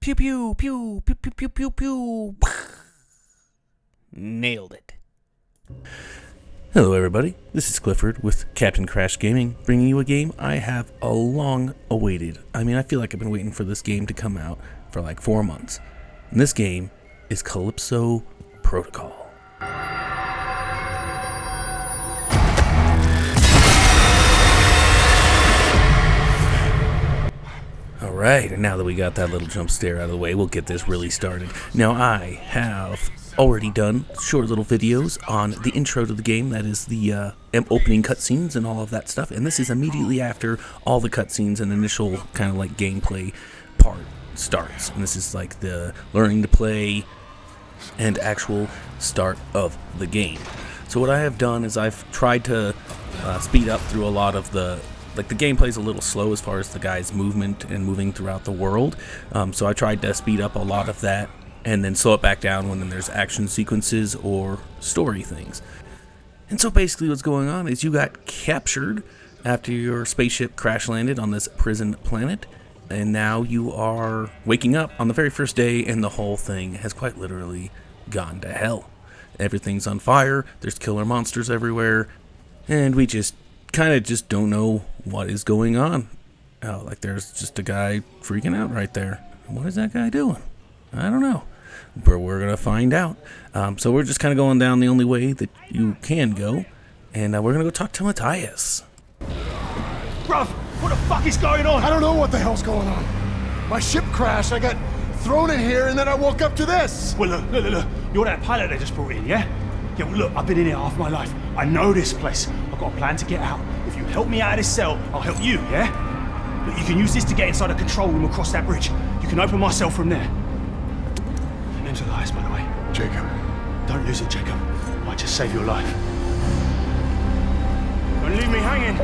Pew pew pew pew pew pew pew pew. Nailed it. Hello everybody, this is Clifford with Captain Crash Gaming, bringing you a game I have a long awaited. I feel like I've been waiting for this game to come out for like 4 months. And this game is Calypso Protocol. Alright, and now that we got that little jump scare out of the way, we'll get this really started. Now I have already done short little videos on the intro to the game, that is the opening cutscenes and all of that stuff, and this is immediately after all the cutscenes and initial kind of like gameplay part starts. And this is like the learning to play and actual start of the game. So what I have done is I've tried to speed up through a lot of the gameplay's a little slow as far as the guy's movement and moving throughout the world. So I tried to speed up a lot of that and then slow it back down when there's action sequences or story things. And so basically what's going on is you got captured after your spaceship crash landed on this prison planet, and now you are waking up on the very first day and the whole thing has quite literally gone to hell. Everything's on fire, there's killer monsters everywhere, and we just kind of just don't know what is going on. Oh, like there's just a guy freaking out right there. What is that guy doing? I don't know, but we're gonna find out. So we're just kind of going down the only way that you can go, and we're gonna go talk to Matthias. Bruv, what the fuck is going on? I don't know what the hell's going on. My ship crashed, I got thrown in here, and then I woke up to this. Well, look. You're that pilot they just brought in, yeah? Yeah, well, look, I've been in here half my life. I know this place. I've got a plan to get out. If you help me out of this cell, I'll help you, yeah? Look, you can use this to get inside the control room across that bridge. You can open my cell from there. My name's Elias, by the way. Jacob. Don't lose it, Jacob. I might just save your life. Don't leave me hanging.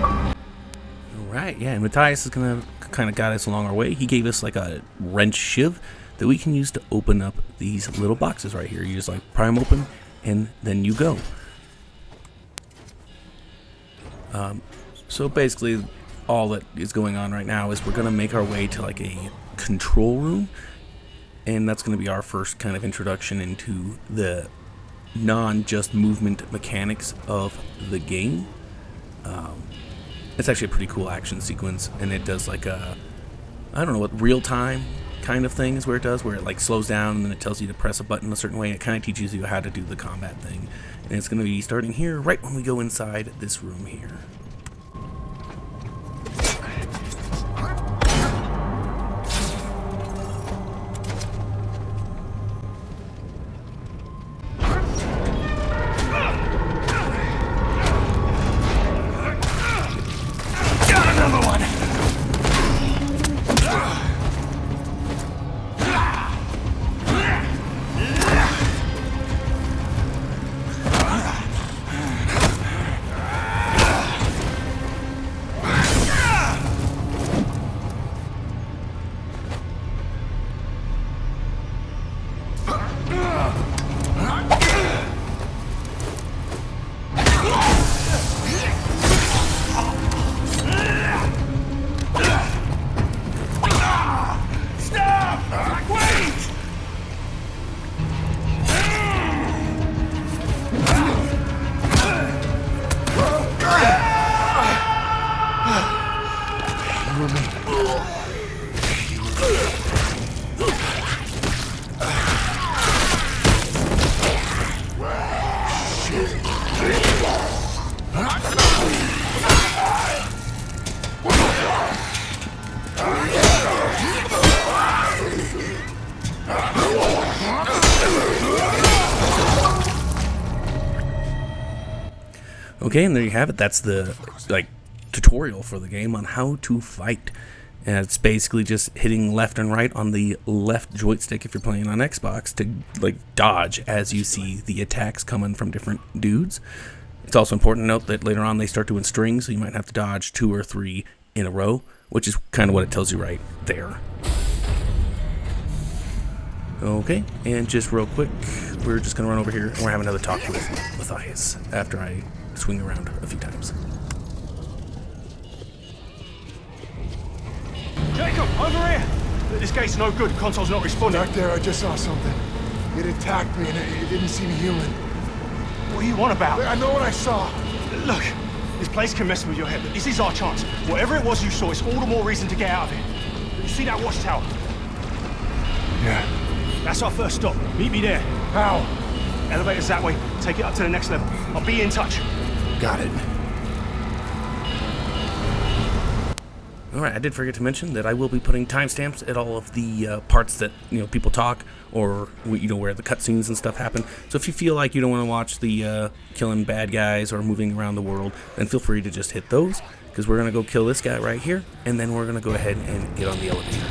Alright, yeah, and Matthias is gonna kind of guide us along our way. He gave us like a wrench shiv that we can use to open up these little boxes right here. You just like pry them open and then you go. So basically all that is going on right now is we're gonna make our way to like a control room, and that's gonna be our first kind of introduction into the non-just movement mechanics of the game. It's actually a pretty cool action sequence, and it does like a, I don't know what real-time kind of thing is where it like slows down and then it tells you to press a button a certain way. It kind of teaches you how to do the combat thing, and it's going to be starting here right when we go inside this room here. Okay, and there you have it. That's the tutorial for the game on how to fight. And it's basically just hitting left and right on the left joystick if you're playing on Xbox to dodge as you see the attacks coming from different dudes. It's also important to note that later on they start doing strings, so you might have to dodge 2 or 3 in a row, which is kind of what it tells you right there. Okay, and just real quick, we're just going to run over here and we're having another talk with Matthias after I swing around a few times. Jacob, over here! This gate's no good. Console's not responding. Back there, I just saw something. It attacked me and it didn't seem human. What do you want about? I know what I saw. Look, this place can mess with your head, but this is our chance. Whatever it was you saw, it's all the more reason to get out of here. You see that watchtower? Yeah. That's our first stop. Meet me there. How? Elevator's that way. Take it up to the next level. I'll be in touch. Got it. Alright, I did forget to mention that I will be putting timestamps at all of the parts that, people talk, or, where the cutscenes and stuff happen. So if you feel like you don't want to watch the killing bad guys or moving around the world, then feel free to just hit those, because we're going to go kill this guy right here, and then we're going to go ahead and get on the elevator.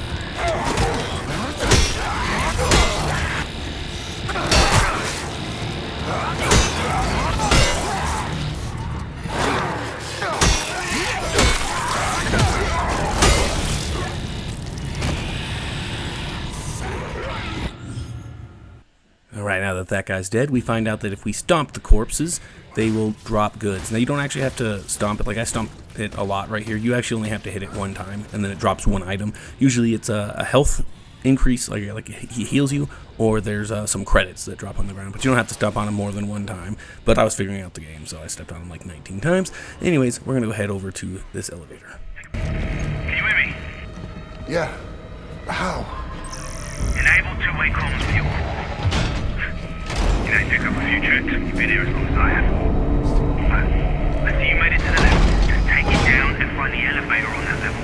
Alright, now that that guy's dead, we find out that if we stomp the corpses, they will drop goods. Now, you don't actually have to stomp it. Like, I stomp it a lot right here. You actually only have to hit it one time, and then it drops one item. Usually, it's a health increase, like he heals you, or there's some credits that drop on the ground. But you don't have to stomp on him more than one time. But I was figuring out the game, so I stepped on him like 19 times. Anyways, we're going to go head over to this elevator. Can you hear me? Yeah. How? Enable two-way comms for your core. You know, you pick up a few tricks. You've been here as long as I have. Right. I see you made it to the level. Just take it down and find the elevator on that level.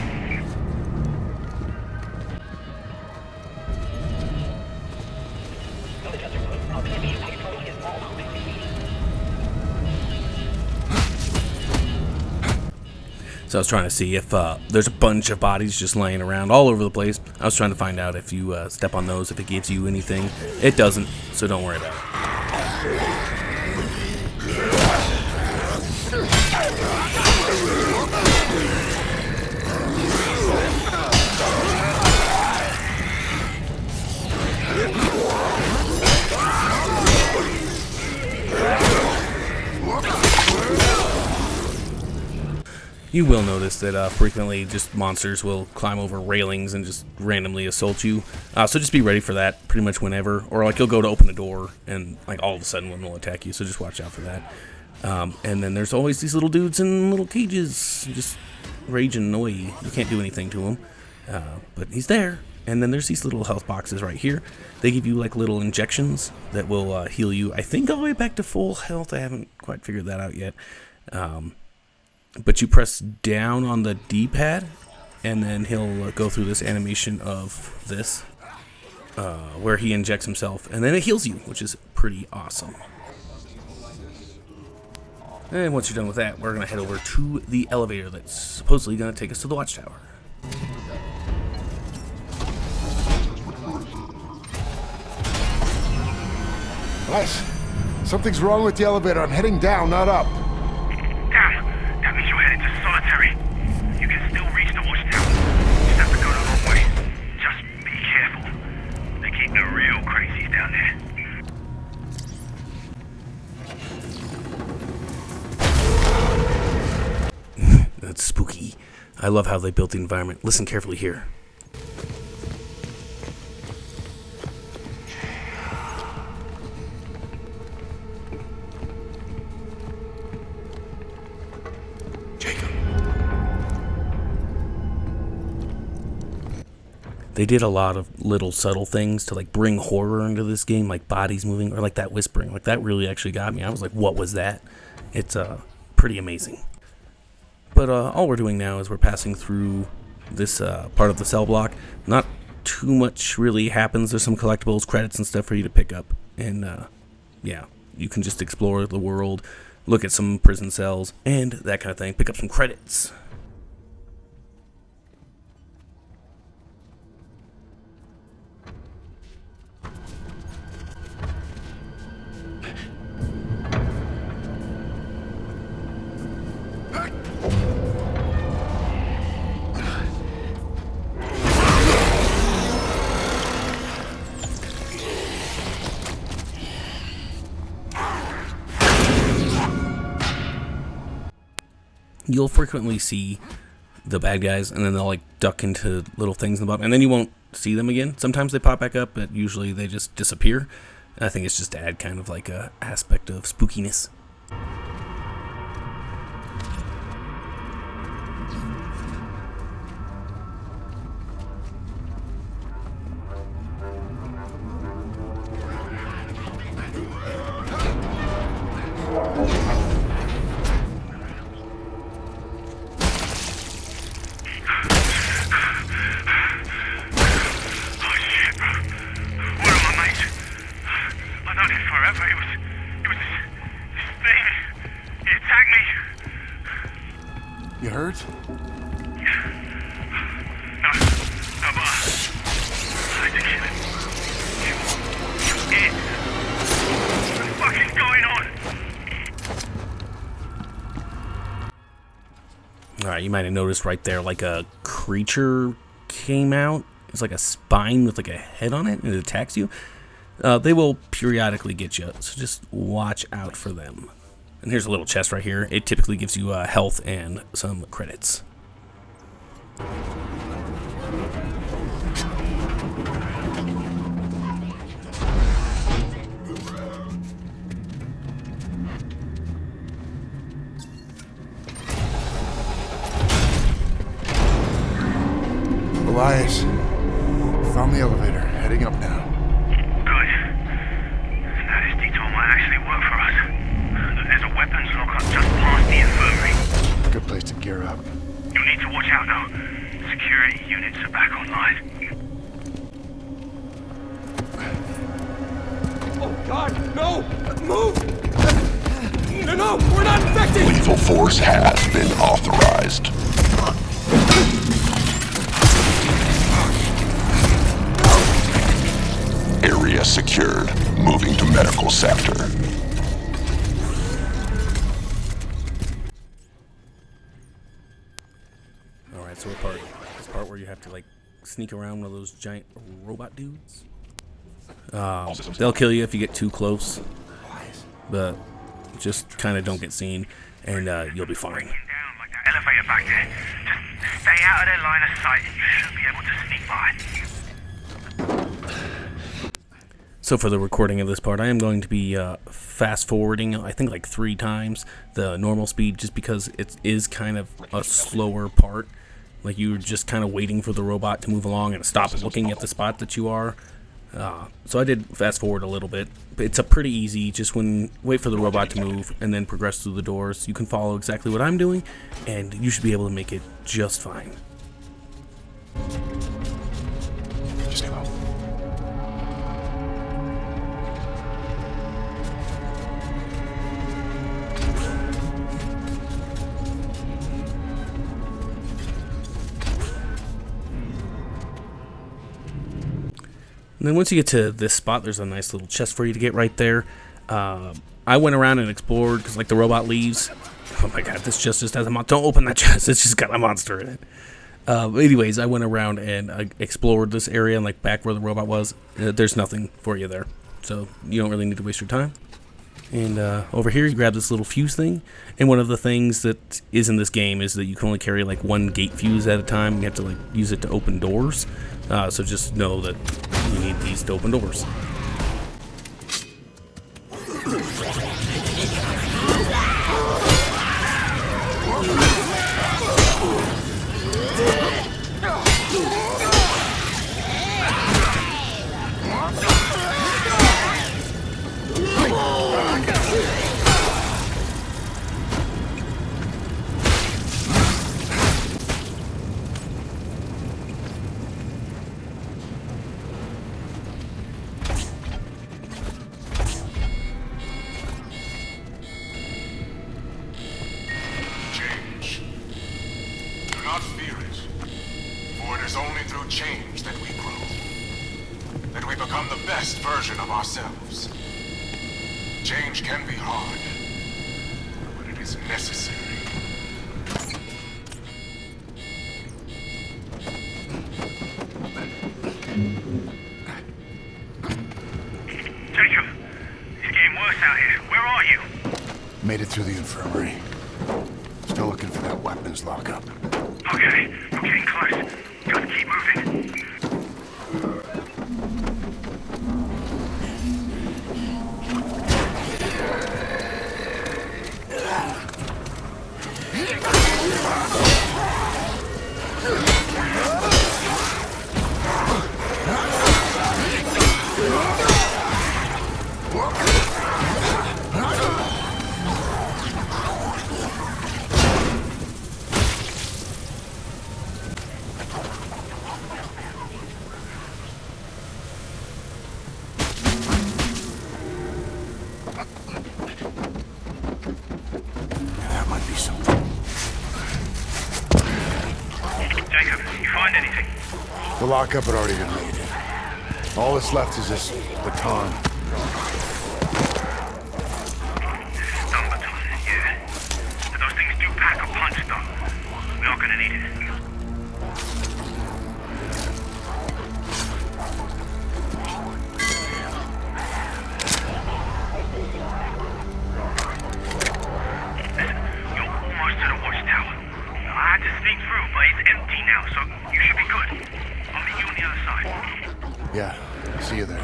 So I was trying to see if there's a bunch of bodies just laying around all over the place. I was trying to find out if you step on those, if it gives you anything. It doesn't, so don't worry about it. You will notice that frequently just monsters will climb over railings and just randomly assault you. So just be ready for that pretty much whenever. Or like you'll go to open a door and like all of a sudden one will attack you. So just watch out for that. And then there's always these little dudes in little cages just rage and annoy you. You can't do anything to him. But he's there. And then there's these little health boxes right here. They give you like little injections that will heal you, I think, all the way back to full health. I haven't quite figured that out yet. But you press down on the D-pad, and then he'll go through this animation of this, where he injects himself, and then it heals you, which is pretty awesome. And once you're done with that, we're going to head over to the elevator that's supposedly going to take us to the watchtower. Les, something's wrong with the elevator. I'm heading down, not up. Damn! That means you're headed to solitary. You can still reach the watchtower. Just have to go the wrong way. Just be careful. They keep the real crazies down there. That's spooky. I love how they built the environment. Listen carefully here. They did a lot of little subtle things to like bring horror into this game, like bodies moving or like that whispering. Like that really actually got me. I was like, what was that? It's pretty amazing. But all we're doing now is we're passing through this part of the cell block. Not too much really happens. There's some collectibles, credits and stuff for you to pick up. And yeah, you can just explore the world, look at some prison cells and that kind of thing. Pick up some credits. You'll frequently see the bad guys, and then they'll like duck into little things in the bottom, and then you won't see them again. Sometimes they pop back up, but usually they just disappear. I think it's just to add kind of like a aspect of spookiness. You hurt? No, but I had to kill him. What the fuck is going on? Alright, you might have noticed right there, like a creature came out. It's like a spine with like a head on it, and it attacks you. They will periodically get you, so just watch out for them. And here's a little chest right here. It typically gives you health and some credits. Elias, found the elevator, heading up now. Good. Now this detour might actually work for us. There's a weapons lockup just past the infirmary. Good place to gear up. You'll need to watch out though. Security units are back online. Oh God, no! Move! No, we're not infected! Lethal force has been authorized. Area secured. Moving to medical sector. Alright, so this part where you have to like sneak around one of those giant robot dudes. They'll kill you if you get too close, but just kind of don't get seen, and you'll be fine. Down like that elevator back there. Just stay out of their line of sight and you should be able to sneak by. So for the recording of this part, I am going to be fast forwarding, I think like 3 times the normal speed, just because it is kind of a slower part. Like you're just kind of waiting for the robot to move along and stop looking at the spot that you are. So I did fast forward a little bit, but it's a pretty easy. Just wait for the robot to move and then progress through the doors. You can follow exactly what I'm doing, and you should be able to make it just fine. Just go. And then once you get to this spot, there's a nice little chest for you to get right there. I went around and explored because, like, the robot leaves. Oh my god, this chest just has a monster. Don't open that chest. It's just got a monster in it. But anyways, I went around and explored this area and, like, back where the robot was. There's nothing for you there, so you don't really need to waste your time. And over here, you grab this little fuse thing. And one of the things that is in this game is that you can only carry, like, 1 gate fuse at a time. You have to, like, use it to open doors. So just know that you need these to open doors. not fear it, for it is only through change that we grow, that we become the best version of ourselves. Change can be hard, but it is necessary. Jacob, it's getting worse out here. Where are you? Made it through the infirmary. Still looking for that weapons lockup. Okay, I'm getting close. Just keep moving. The lockup had already been raided. All that's left is this baton. Stun baton, yeah. But those things do pack a punch, though. We're not gonna need it. Yeah, see you there.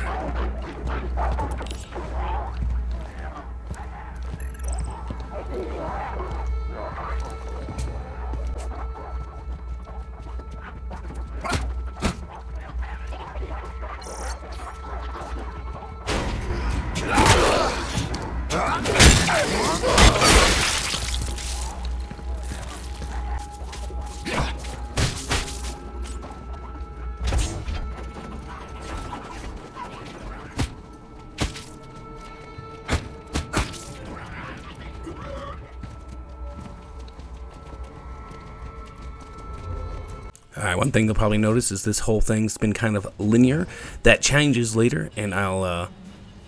Alright, one thing you'll probably notice is this whole thing's been kind of linear. That changes later, and I'll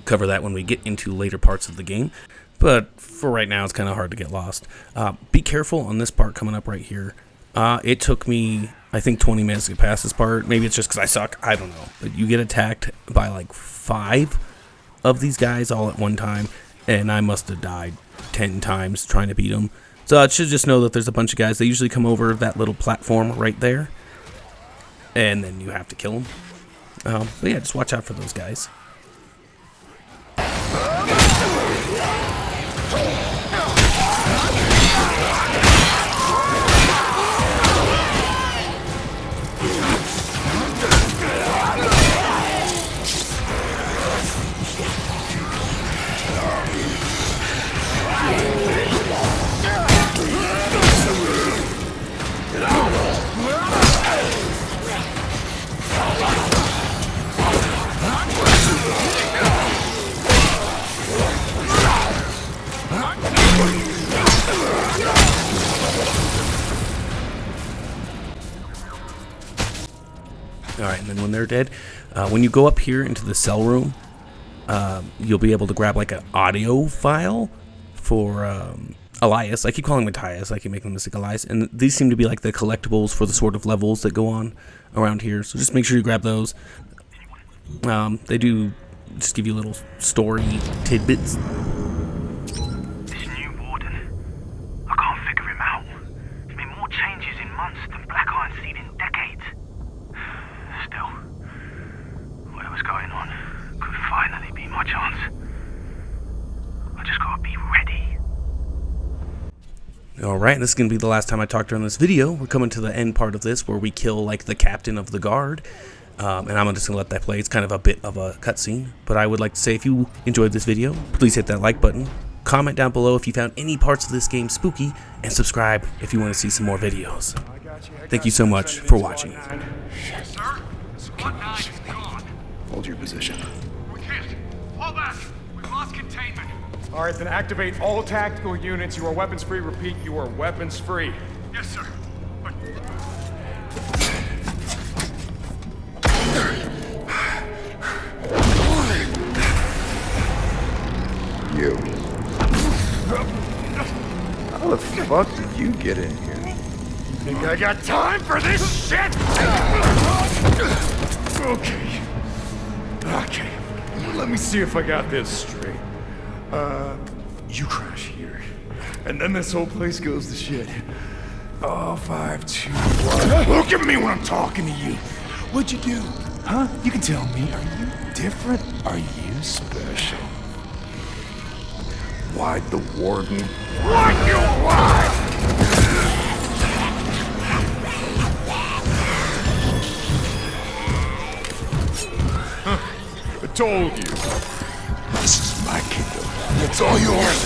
cover that when we get into later parts of the game. But for right now, it's kind of hard to get lost. Be careful on this part coming up right here. It took me, I think, 20 minutes to get past this part. Maybe it's just because I suck. I don't know. But you get attacked by like 5 of these guys all at one time, and I must have died 10 times trying to beat them. So I should just know that there's a bunch of guys. They usually come over that little platform right there, and then you have to kill them. But yeah, just watch out for those guys. Alright, and then when they're dead, when you go up here into the cell room, you'll be able to grab like an audio file for Elias. I keep calling him Matthias, I keep making the mistake Elias, and these seem to be like the collectibles for the sort of levels that go on around here, so just make sure you grab those. They do just give you little story tidbits. This new warden, I can't figure him out. There's been more changes in months than Black Iron's seen in decades. Still, whatever's going on could finally be my chance. I just gotta be ready. Alright, this is going to be the last time I talk during this video. We're coming to the end part of this where we kill like the captain of the guard. And I'm just going to let that play. It's kind of a bit of a cutscene. But I would like to say if you enjoyed this video, please hit that like button. Comment down below if you found any parts of this game spooky. And subscribe if you want to see some more videos. Thank you so much for watching. Sir? SWAT 9 is gone. Hold your position. We can't. Fall back. We've lost containment. All right, then activate all tactical units. You are weapons free. Repeat, you are weapons free. Yes, sir. But You. How the fuck did you get in here? Think I got time for this shit? Okay. Okay. Let me see if I got this straight. You crash here. And then this whole place goes to shit. Oh, 5, 2, 1. Look at me when I'm talking to you. What'd you do? Huh? You can tell me. Are you different? Are you special? Why'd the warden? Why'd you lie? I told you. This is my kingdom. It's all yours.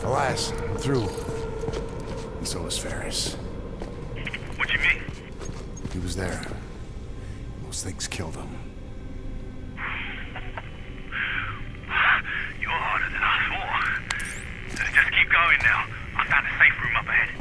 Elias, I'm through. And so is Farris. what you Those things killed him. You're harder than I thought. Just keep going now. I found a safe room up ahead.